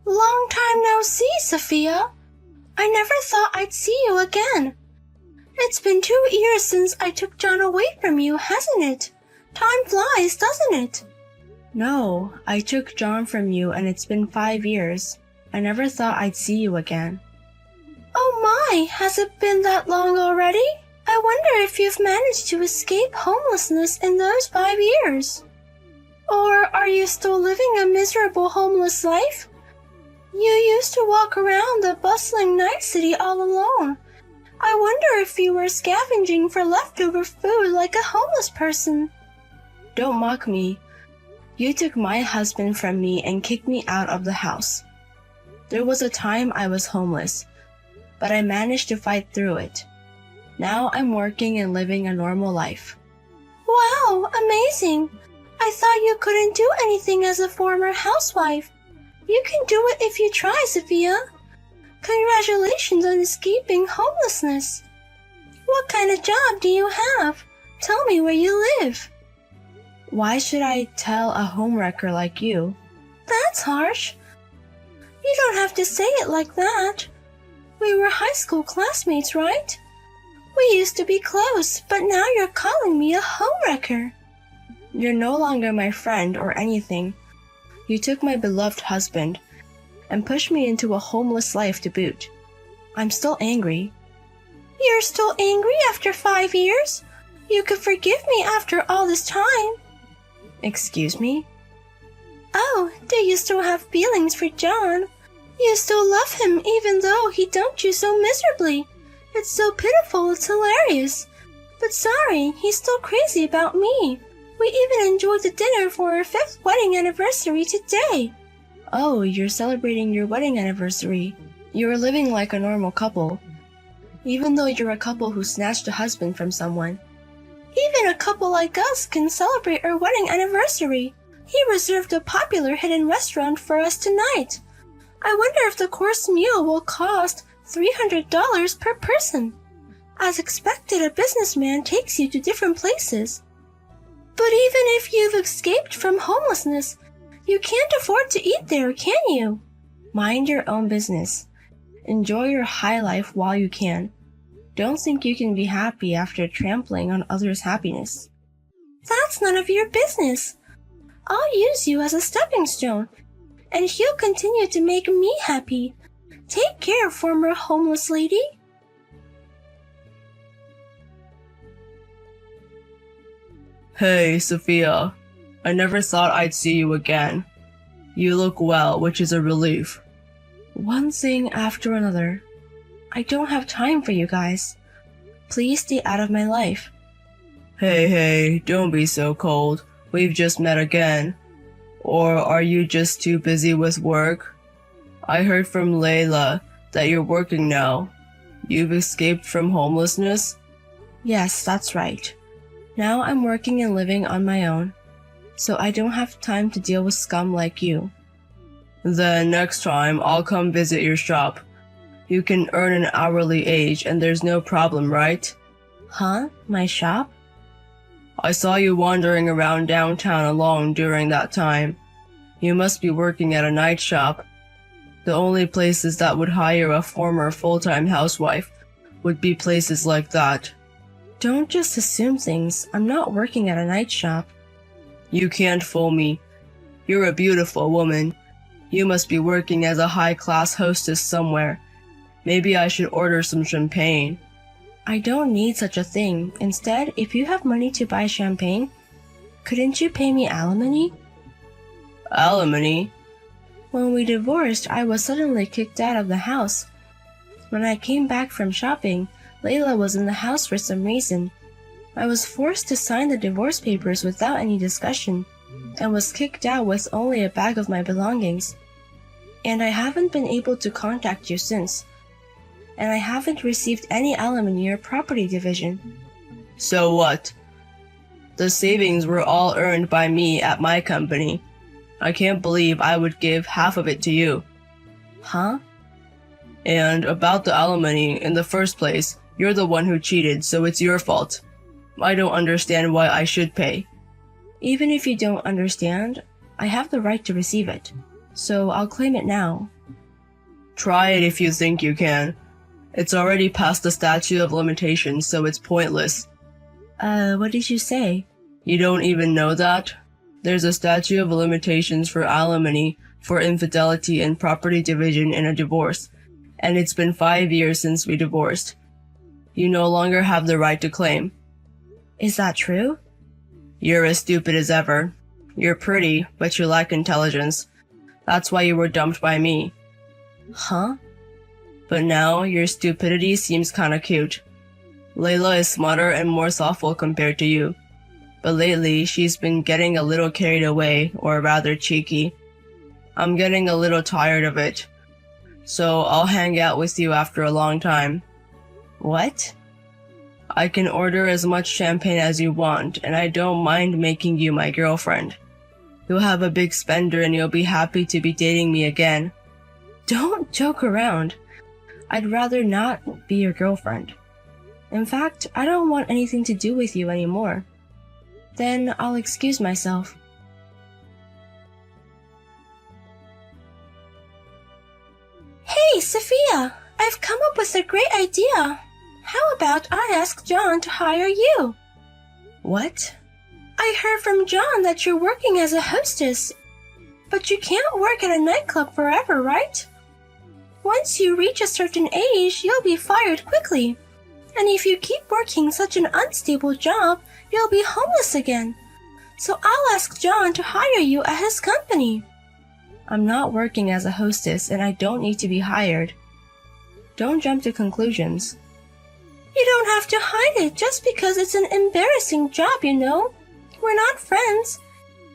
Long time no see, Sophia. I never thought I'd see you again. It's been 2 years since I took John away from you, hasn't it? Time flies, doesn't it? No, I took John from you and it's been 5 years. I never thought I'd see you again. Oh my, has it been that long already? I wonder if you've managed to escape homelessness in those 5 years. Or are you still living a miserable homeless life? You used to walk around the bustling night city all alone. I wonder if you were scavenging for leftover food like a homeless person. Don't mock me. You took my husband from me and kicked me out of the house. There was a time I was homeless, but I managed to fight through it. Now I'm working and living a normal life. Wow, amazing! I thought you couldn't do anything as a former housewife. You can do it if you try, Sophia. Congratulations on escaping homelessness. What kind of job do you have? Tell me where you live. Why should I tell a homewrecker like you? That's harsh. You don't have to say it like that. We were high school classmates, right? We used to be close, but now you're calling me a homewrecker. You're no longer my friend or anything. You took my beloved husband and pushed me into a homeless life to boot. I'm still angry. You're still angry after 5 years? You could forgive me after all this time. Excuse me? Oh, do you still have feelings for John? You still love him even though he dumped you so miserably. It's so pitiful, it's hilarious. But sorry, he's still crazy about me. We even enjoyed the dinner for our 5th wedding anniversary today. Oh, you're celebrating your wedding anniversary. You're living like a normal couple. Even though you're a couple who snatched a husband from someone. Even a couple like us can celebrate our wedding anniversary. He reserved a popular hidden restaurant for us tonight. I wonder if the course meal will cost $300 per person. As expected, a businessman takes you to different places. But even if you've escaped from homelessness, you can't afford to eat there, can you? Mind your own business. Enjoy your high life while you can. Don't think you can be happy after trampling on others' happiness. That's none of your business. I'll use you as a stepping stone, and he'll continue to make me happy. Take care, former homeless lady. Hey, Sophia. I never thought I'd see you again. You look well, which is a relief. One thing after another. I don't have time for you guys. Please stay out of my life. Hey, don't be so cold. We've just met again. Or are you just too busy with work? I heard from Layla that you're working now. You've escaped from homelessness? Yes, that's right. Now I'm working and living on my own, so I don't have time to deal with scum like you. Then next time I'll come visit your shop. You can earn an hourly wage and there's no problem, right? Huh? My shop? I saw you wandering around downtown alone during that time. You must be working at a night shop. The only places that would hire a former full-time housewife would be places like that. Don't just assume things. I'm not working at a night shop. You can't fool me. You're a beautiful woman. You must be working as a high-class hostess somewhere. Maybe I should order some champagne. I don't need such a thing. Instead, if you have money to buy champagne, couldn't you pay me alimony? Alimony? When we divorced, I was suddenly kicked out of the house. When I came back from shopping, Layla was in the house for some reason. I was forced to sign the divorce papers without any discussion, and was kicked out with only a bag of my belongings. And I haven't been able to contact you since. And I haven't received any alimony or property division. So what? The savings were all earned by me at my company. I can't believe I would give half of it to you. Huh? And about the alimony, in the first place, you're the one who cheated, so it's your fault. I don't understand why I should pay. Even if you don't understand, I have the right to receive it. So I'll claim it now. Try it if you think you can. It's already past the statute of limitations, so it's pointless. What did you say? You don't even know that? There's a statute of limitations for alimony, for infidelity and property division in a divorce, and it's been 5 years since we divorced. You no longer have the right to claim. Is that true? You're as stupid as ever. You're pretty, but you lack intelligence. That's why you were dumped by me. Huh? But now, your stupidity seems kinda cute. Layla is smarter and more thoughtful compared to you. But lately, she's been getting a little carried away, or rather cheeky. I'm getting a little tired of it. So I'll hang out with you after a long time. What? I can order as much champagne as you want, and I don't mind making you my girlfriend. You'll have a big spender and you'll be happy to be dating me again. Don't joke around. I'd rather not be your girlfriend. In fact, I don't want anything to do with you anymore. Then I'll excuse myself. Hey, Sophia! I've come up with a great idea. How about I ask John to hire you? What? I heard from John that you're working as a hostess. But you can't work at a nightclub forever, right? Once you reach a certain age, you'll be fired quickly. And if you keep working such an unstable job, you'll be homeless again. So I'll ask John to hire you at his company. I'm not working as a hostess and I don't need to be hired. Don't jump to conclusions. You don't have to hide it just because it's an embarrassing job, you know. We're not friends.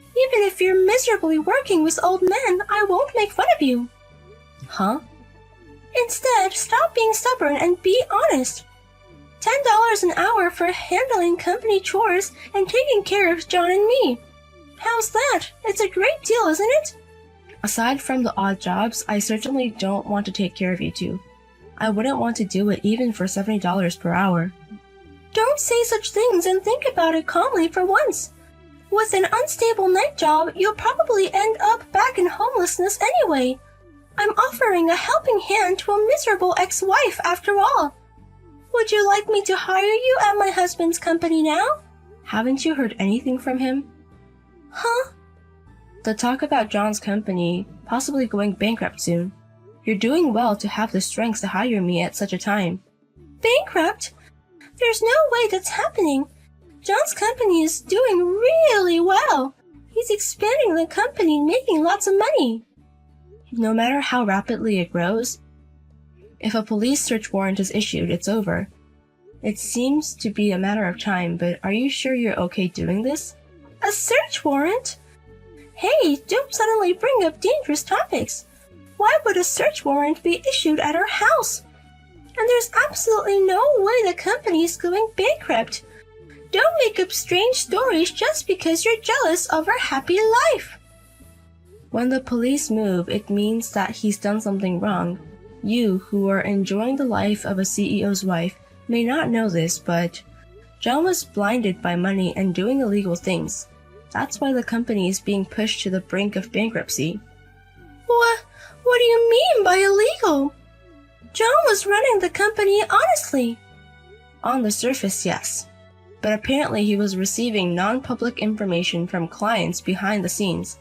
Even if you're miserably working with old men, I won't make fun of you. Huh? Instead, stop being stubborn and be honest. $10 an hour for handling company chores and taking care of John and me. How's that? It's a great deal, isn't it? Aside from the odd jobs, I certainly don't want to take care of you two. I wouldn't want to do it even for $70 per hour. Don't say such things and think about it calmly for once. With an unstable night job, you'll probably end up back in homelessness anyway. I'm offering a helping hand to a miserable ex-wife after all. Would you like me to hire you at my husband's company now? Haven't you heard anything from him? Huh? The talk about John's company possibly going bankrupt soon. You're doing well to have the strength to hire me at such a time. Bankrupt? There's no way that's happening. John's company is doing really well. He's expanding the company and making lots of money. No matter how rapidly it grows, if a police search warrant is issued, it's over. It seems to be a matter of time, but are you sure you're okay doing this? A search warrant? Hey, don't suddenly bring up dangerous topics. Why would a search warrant be issued at our house? And there's absolutely no way the company is going bankrupt. Don't make up strange stories just because you're jealous of our happy life. When the police move, it means that he's done something wrong. You, who are enjoying the life of a CEO's wife, may not know this, but John was blinded by money and doing illegal things. That's why the company is being pushed to the brink of bankruptcy. What do you mean by illegal? John was running the company honestly. On the surface, yes. But apparently he was receiving non-public information from clients behind the scenes.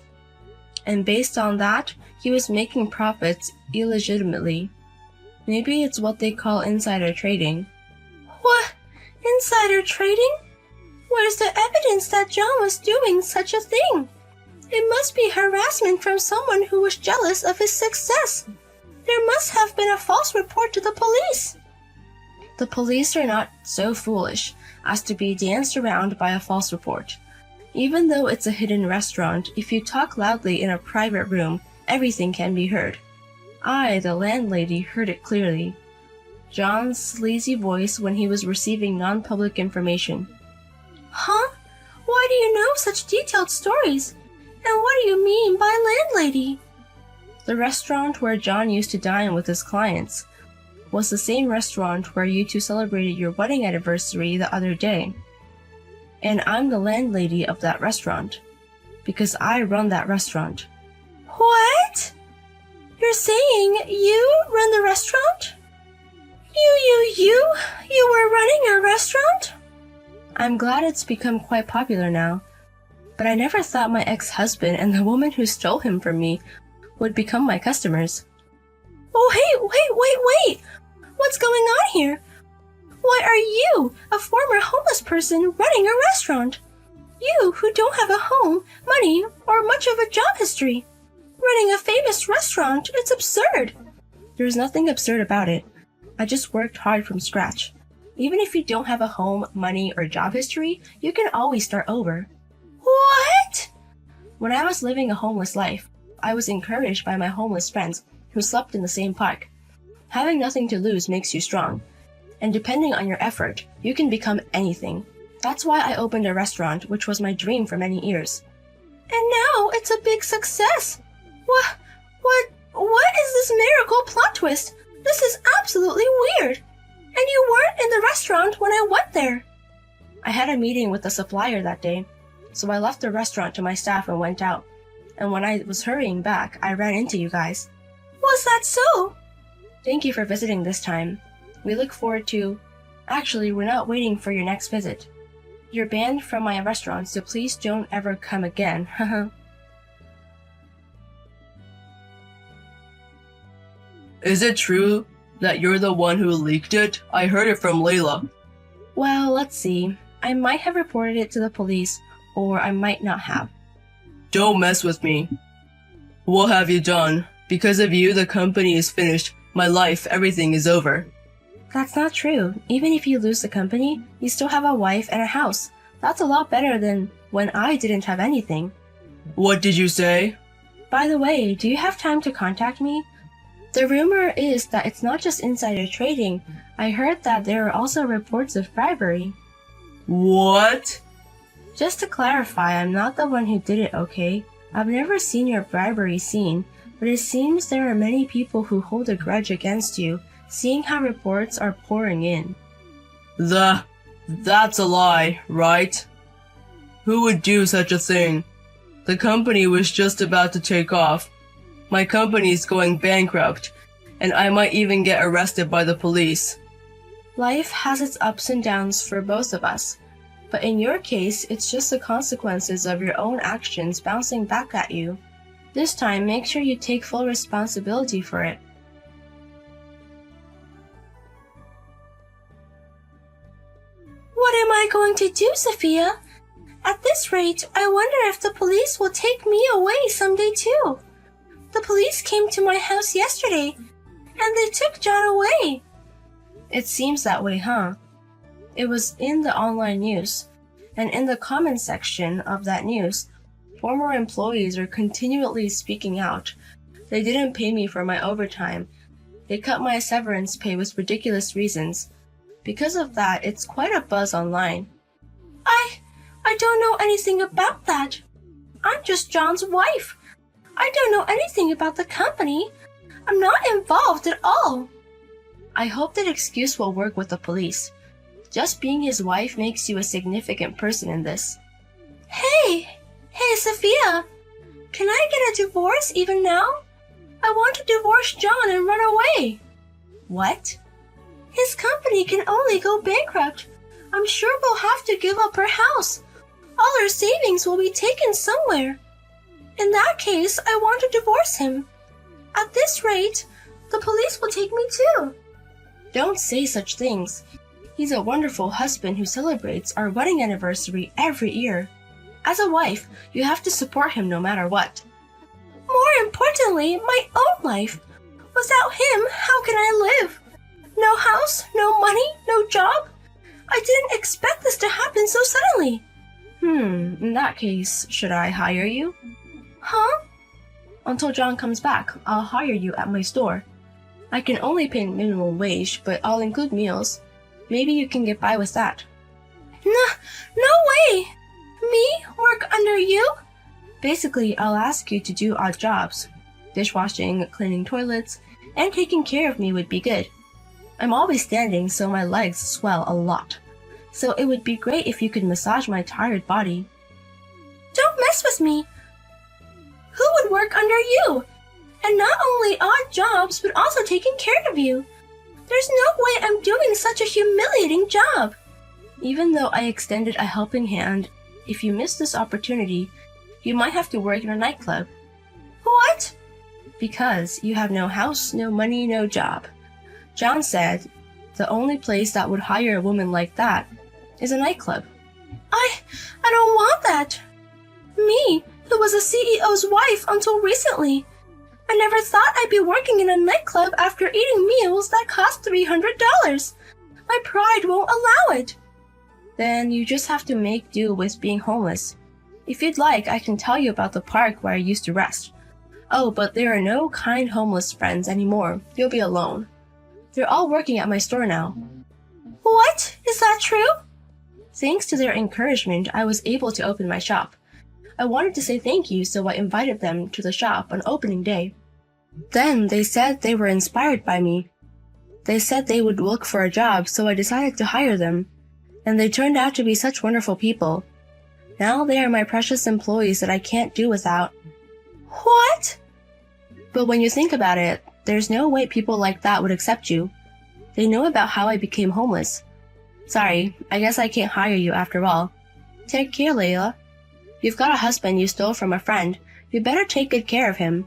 And based on that, he was making profits illegitimately. Maybe it's what they call insider trading. What? Insider trading? Where's the evidence that John was doing such a thing? It must be harassment from someone who was jealous of his success. There must have been a false report to the police. The police are not so foolish as to be danced around by a false report. Even though it's a hidden restaurant, if you talk loudly in a private room, everything can be heard. I, the landlady, heard it clearly. John's sleazy voice when he was receiving non-public information. Huh? Why do you know such detailed stories? And what do you mean by landlady? The restaurant where John used to dine with his clients was the same restaurant where you two celebrated your wedding anniversary the other day. And I'm the landlady of that restaurant, because I run that restaurant. What? You're saying you run the restaurant? You were running a restaurant? I'm glad it's become quite popular now. But I never thought my ex-husband and the woman who stole him from me would become my customers. Oh, hey, wait! What's going on here? Why are you, a former homeless person, running a restaurant? You who don't have a home, money, or much of a job history. Running a famous restaurant, it's absurd. There's nothing absurd about it. I just worked hard from scratch. Even if you don't have a home, money, or job history, you can always start over. What? When I was living a homeless life, I was encouraged by my homeless friends who slept in the same park. Having nothing to lose makes you strong. And depending on your effort, you can become anything. That's why I opened a restaurant, which was my dream for many years. And now it's a big success. What is this miracle plot twist? This is absolutely weird. And you weren't in the restaurant when I went there. I had a meeting with the supplier that day, so I left the restaurant to my staff and went out. And when I was hurrying back, I ran into you guys. Was that so? Thank you for visiting this time. We look forward to... Actually, we're not waiting for your next visit. You're banned from my restaurant, so please don't ever come again. Is it true that you're the one who leaked it? I heard it from Layla. Well, let's see. I might have reported it to the police, or I might not have. Don't mess with me. What have you done? Because of you, the company is finished. My life, everything is over. That's not true. Even if you lose the company, you still have a wife and a house. That's a lot better than when I didn't have anything. What did you say? By the way, do you have time to contact me? The rumor is that it's not just insider trading. I heard that there are also reports of bribery. What? Just to clarify, I'm not the one who did it, okay? I've never seen your bribery scene, but it seems there are many people who hold a grudge against you, seeing how reports are pouring in. That's a lie, right? Who would do such a thing? The company was just about to take off. My company's going bankrupt, and I might even get arrested by the police. Life has its ups and downs for both of us, but in your case, it's just the consequences of your own actions bouncing back at you. This time, make sure you take full responsibility for it. What am I going to do, Sophia? At this rate, I wonder if the police will take me away someday too. The police came to my house yesterday, and they took John away. It seems that way, huh? It was in the online news, and in the comments section of that news, former employees are continually speaking out. They didn't pay me for my overtime. They cut my severance pay with ridiculous reasons. Because of that, it's quite a buzz online. I don't know anything about that. I'm just John's wife. I don't know anything about the company. I'm not involved at all. I hope that excuse will work with the police. Just being his wife makes you a significant person in this. Hey, Sophia. Can I get a divorce even now? I want to divorce John and run away. What? His company can only go bankrupt. I'm sure we'll have to give up our house. All our savings will be taken somewhere. In that case, I want to divorce him. At this rate, the police will take me too. Don't say such things. He's a wonderful husband who celebrates our wedding anniversary every year. As a wife, you have to support him no matter what. More importantly, my own life. Without him, how can I live? No house, no money, no job. I didn't expect this to happen so suddenly. In that case, should I hire you? Huh? Until John comes back, I'll hire you at my store. I can only pay minimum wage, but I'll include meals. Maybe you can get by with that. No way! Me work under you? Basically, I'll ask you to do odd jobs. Dishwashing, cleaning toilets, and taking care of me would be good. I'm always standing, so my legs swell a lot. So it would be great if you could massage my tired body. Don't mess with me. Who would work under you? And not only odd jobs, but also taking care of you. There's no way I'm doing such a humiliating job. Even though I extended a helping hand, if you miss this opportunity, you might have to work in a nightclub. What? Because you have no house, no money, no job. John said the only place that would hire a woman like that is a nightclub. I don't want that. Me, who was a CEO's wife until recently. I never thought I'd be working in a nightclub after eating meals that cost $300. My pride won't allow it. Then you just have to make do with being homeless. If you'd like, I can tell you about the park where I used to rest. Oh, but there are no kind homeless friends anymore. You'll be alone. They're all working at my store now. What? Is that true? Thanks to their encouragement, I was able to open my shop. I wanted to say thank you, so I invited them to the shop on opening day. Then they said they were inspired by me. They said they would look for a job, so I decided to hire them. And they turned out to be such wonderful people. Now they are my precious employees that I can't do without. What? But when you think about it, there's no way people like that would accept you. They know about how I became homeless. Sorry, I guess I can't hire you after all. Take care, Layla. You've got a husband you stole from a friend. You better take good care of him.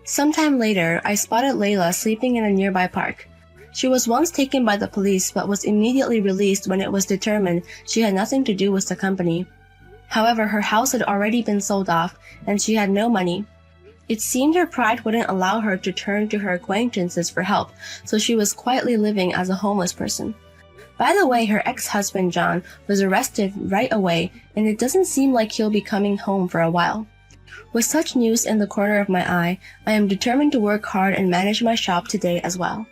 Sometime later, I spotted Layla sleeping in a nearby park. She was once taken by the police but was immediately released when it was determined she had nothing to do with the company. However, her house had already been sold off and she had no money. It seemed her pride wouldn't allow her to turn to her acquaintances for help, so she was quietly living as a homeless person. By the way, her ex-husband John was arrested right away, and it doesn't seem like he'll be coming home for a while. With such news in the corner of my eye, I am determined to work hard and manage my shop today as well.